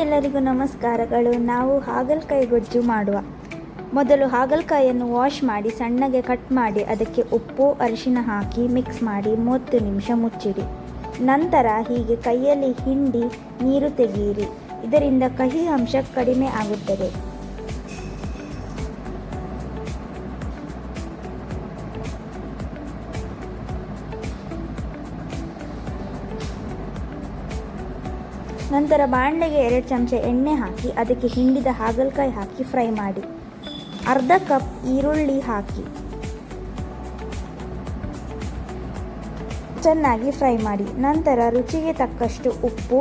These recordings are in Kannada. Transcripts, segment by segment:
ಎಲ್ಲರಿಗೂ ನಮಸ್ಕಾರಗಳು. ನಾವು ಹಾಗಲಕಾಯಿ ಗೊಜ್ಜು ಮಾಡುವ. ಮೊದಲು ಹಾಗಲಕಾಯಿಯನ್ನು ವಾಶ್ ಮಾಡಿ ಸಣ್ಣಗೆ ಕಟ್ ಮಾಡಿ ಅದಕ್ಕೆ ಉಪ್ಪು ಅರಿಶಿನ ಹಾಕಿ ಮಿಕ್ಸ್ ಮಾಡಿ 30 ನಿಮಿಷ ಮುಚ್ಚಿಡಿ. ನಂತರ ಹೀಗೆ ಕೈಯಲ್ಲಿ ಹಿಂಡಿ ನೀರು ತೆಗೆಯಿರಿ. ಇದರಿಂದ ಕಹಿ ಅಂಶ ಕಡಿಮೆ ಆಗುತ್ತದೆ. ನಂತರ ಬಾಣಲೆಗೆ 2 ಚಮಚ ಎಣ್ಣೆ ಹಾಕಿ ಅದಕ್ಕೆ ಹಿಂಡಿದ ಹಾಗಲಕಾಯಿ ಹಾಕಿ ಫ್ರೈ ಮಾಡಿ. ಅರ್ಧ ಕಪ್ ಈರುಳ್ಳಿ ಹಾಕಿ ಚೆನ್ನಾಗಿ ಫ್ರೈ ಮಾಡಿ. ನಂತರ ರುಚಿಗೆ ತಕ್ಕಷ್ಟು ಉಪ್ಪು,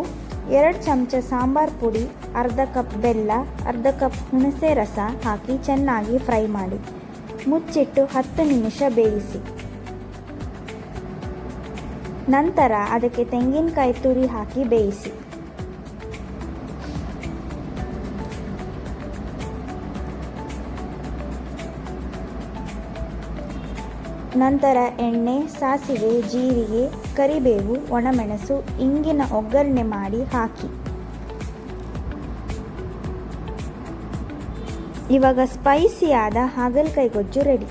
2 ಚಮಚ ಸಾಂಬಾರ್ ಪುಡಿ, ಅರ್ಧ ಕಪ್ ಬೆಲ್ಲ, ಅರ್ಧ ಕಪ್ ಹುಣಸೆ ರಸ ಹಾಕಿ ಚೆನ್ನಾಗಿ ಫ್ರೈ ಮಾಡಿ. ಮುಚ್ಚಿಟ್ಟು 10 ನಿಮಿಷ ಬೇಯಿಸಿ. ನಂತರ ಅದಕ್ಕೆ ತೆಂಗಿನಕಾಯಿ ತುರಿ ಹಾಕಿ ಬೇಯಿಸಿ. ನಂತರ ಎಣ್ಣೆ, ಸಾಸಿವೆ, ಜೀರಿಗೆ, ಕರಿಬೇವು, ಒಣಮೆಣಸು, ಇಂಗಿನ ಒಗ್ಗರಣೆ ಮಾಡಿ ಹಾಕಿ. ಇವಾಗ ಸ್ಪೈಸಿಯಾದ ಹಾಗಲಕಾಯಿ ಗೊಜ್ಜು ರೆಡಿ.